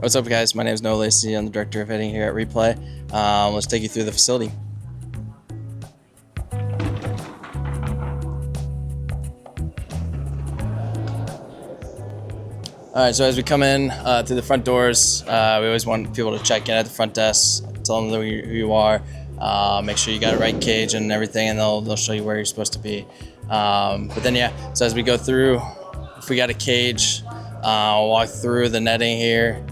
What's up, guys? My name is Noah Lacy. I'm the director of hitting here at Replay. Let's take you through the facility. All right, so as we come in through the front doors, we always want people to check in at the front desk, tell them who you are, make sure you got a right cage and everything, and they'll show you where you're supposed to be. But then, yeah, so as we go through, if we got a cage, we'll walk through the netting here.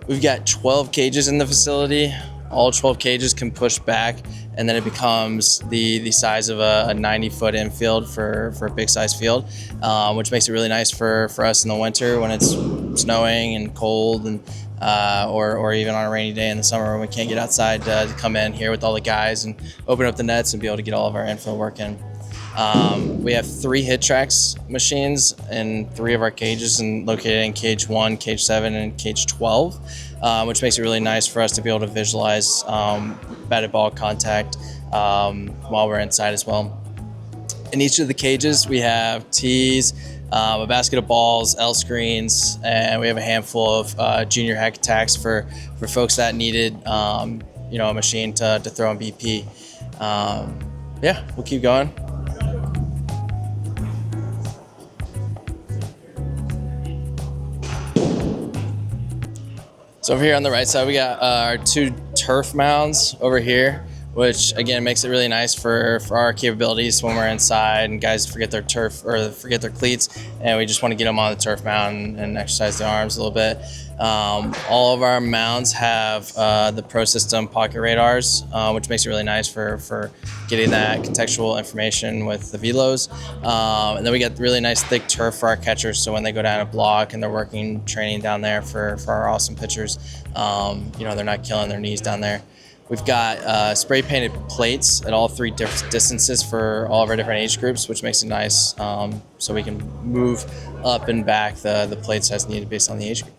We've got 12 cages in the facility. All 12 cages can push back, and then it becomes the size of a 90-foot infield for a big size field, which makes it really nice for us in the winter when it's snowing and cold, and or even on a rainy day in the summer when we can't get outside to come in here with all the guys and open up the nets and be able to get all of our infield work in. We have 3 hit tracks machines in 3 of our cages, and located in cage 1, cage 7, and cage 12, which makes it really nice for us to be able to visualize batted ball contact while we're inside as well. In each of the cages, we have tees, a basket of balls, L screens, and we have a handful of junior hack attacks for folks that needed a machine to throw in BP. Yeah, we'll keep going. So over here on the right side, we got our 2 turf mounds over here, which again makes it really nice for our capabilities when we're inside and guys forget their turf or forget their cleats, and we just want to get them on the turf mound and exercise the arms a little bit. All of our mounds have the Pro System pocket radars, which makes it really nice for getting that contextual information with the velos. And then we get really nice thick turf for our catchers, so when they go down a block and they're working training down there for our awesome pitchers, they're not killing their knees down there. We've got spray painted plates at all 3 different distances for all of our different age groups, which makes it nice, so we can move up and back the plates as needed based on the age group.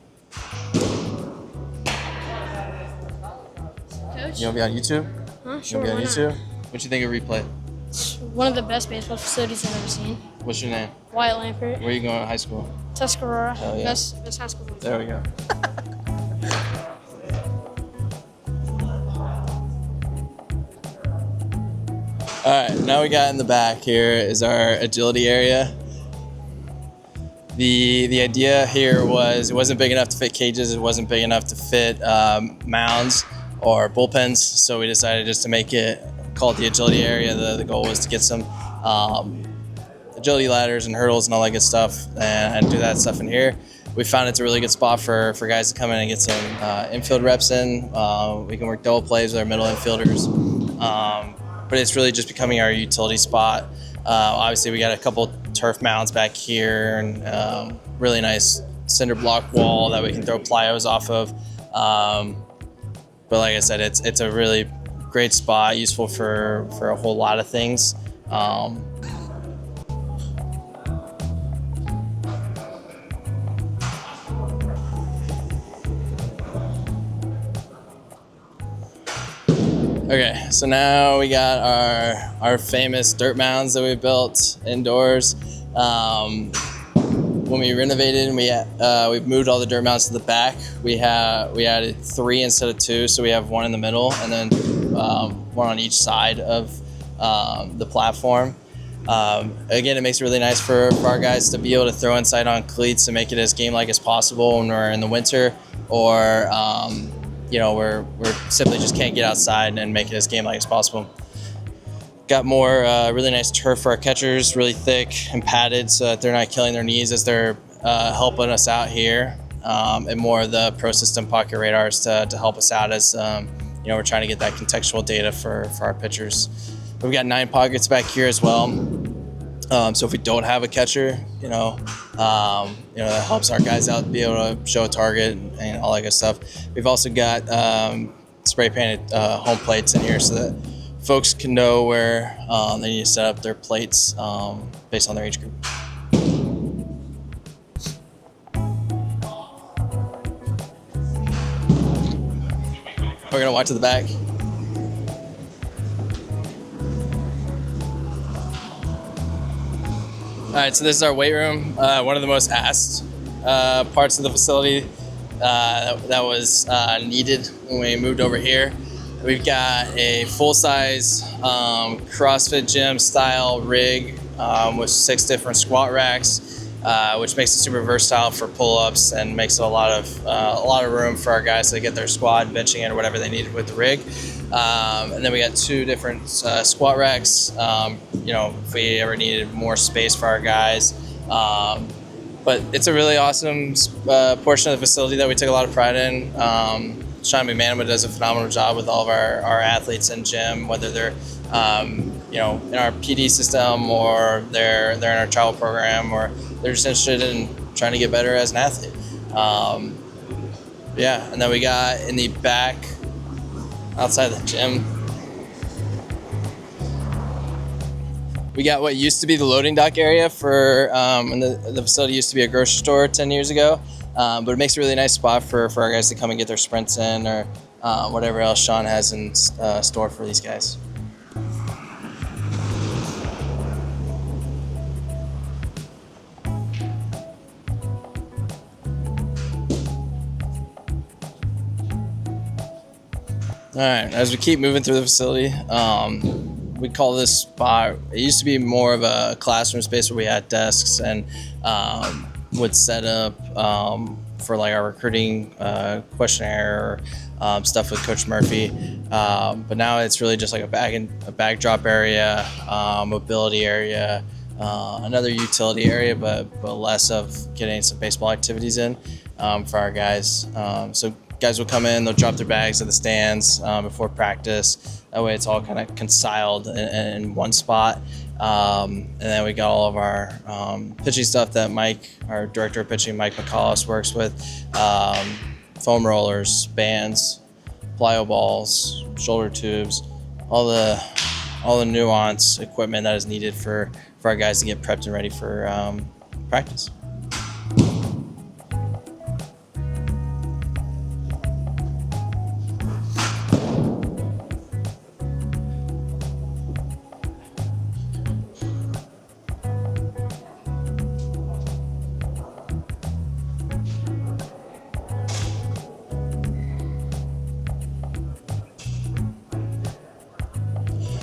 Coach? You want to be on YouTube? Huh? Sure, You want why to be on not? YouTube? What you think of Replay? It's one of the best baseball facilities I've ever seen. What's your name? Wyatt Lampert, Where are you going to high school? Tuscarora, Hell yeah. best high school. There we go. All right, now we got in the back here is our agility area. The idea here was it wasn't big enough to fit cages, it wasn't big enough to fit mounds or bullpens, so we decided just to make it called the agility area. The goal was to get some agility ladders and hurdles and all that good stuff and do that stuff in here. We found it's a really good spot for guys to come in and get some infield reps in. We can work double plays with our middle infielders. But it's really just becoming our utility spot. Obviously, we got a couple turf mounds back here and really nice cinder block wall that we can throw plyos off of. But like I said, it's a really great spot, useful for a whole lot of things. Okay, so now we got our famous dirt mounds that we built indoors. When we renovated, we've moved all the dirt mounds to the back. We added 3 instead of 2, so we have 1 in the middle and then 1 on each side of the platform. Again, it makes it really nice for our guys to be able to throw inside on cleats and make it as game-like as possible when we're in the winter, or we're simply just can't get outside and make it as game-like as possible. Got more really nice turf for our catchers, really thick and padded so that they're not killing their knees as they're helping us out here, and more of the Pro System pocket radars to help us out as we're trying to get that contextual data for our pitchers. We've got 9 pockets back here as well. So if we don't have a catcher, that helps our guys out be able to show a target and all that good stuff. We've also got spray painted home plates in here so that folks can know where they need to set up their plates based on their age group. We're gonna watch to the back. right, so this is our weight room. One of the most asked parts of the facility that was needed when we moved over here. We've got a full-size CrossFit gym style rig with 6 different squat racks, which makes it super versatile for pull-ups and makes it a lot of room for our guys to get their squat, benching in, or whatever they needed with the rig. And then we got 2 different squat racks. If we ever needed more space for our guys. But it's a really awesome portion of the facility that we take a lot of pride in. Sean McManama does a phenomenal job with all of our athletes in gym, whether they're in our PD system or they're in our travel program or they're just interested in trying to get better as an athlete. And then we got in the back, outside the gym, we got what used to be the loading dock area for, and the facility used to be a grocery store 10 years ago, but it makes a really nice spot for our guys to come and get their sprints in or whatever else Sean has in store for these guys. All right, as we keep moving through the facility, we call this spot, it used to be more of a classroom space where we had desks and would set up for like our recruiting questionnaire or stuff with Coach Murphy. But now it's really just like a bag drop area, mobility area, another utility area, but less of getting some baseball activities in for our guys. So guys will come in, they'll drop their bags at the stands before practice. That way it's all kind of conciled in one spot. And then we got all of our pitching stuff that Mike, our director of pitching, Mike McCallis, works with. Foam rollers, bands, plyo balls, shoulder tubes, all the nuance equipment that is needed for our guys to get prepped and ready for practice.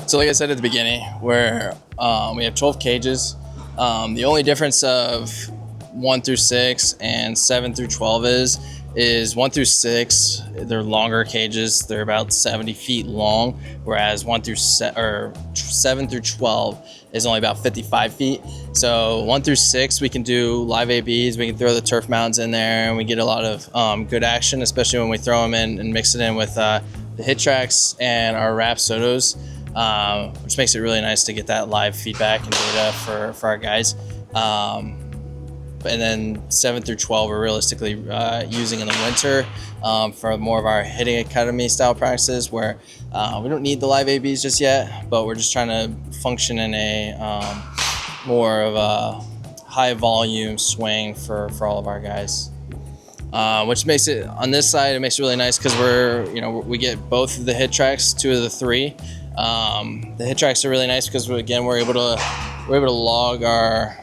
So like I said at the beginning, where we have 12 cages. The only difference of 1 through 6 and 7 through 12 is 1 through 6, they're longer cages. They're about 70 feet long, whereas 7 through 12 is only about 55 feet. So 1 through 6, we can do live ABs. We can throw the turf mounds in there, and we get a lot of good action, especially when we throw them in and mix it in with the hit tracks and our Rapsodos. Which makes it really nice to get that live feedback and data for our guys. And then 7 through 12 we're realistically using in the winter for more of our hitting academy style practices where we don't need the live ABs just yet, but we're just trying to function in a more of a high volume swing for all of our guys. Which makes it, on this side, it makes it really nice because we get both of the hit tracks, 2 of the 3. The hit tracks are really nice because we're able to log our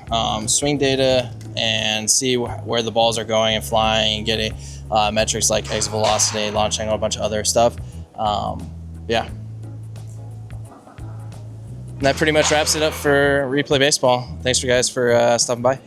swing data and see where the balls are going and flying and getting metrics like exit velocity, launch angle, a bunch of other stuff. And that pretty much wraps it up for Replay Baseball. Thanks for guys for stopping by.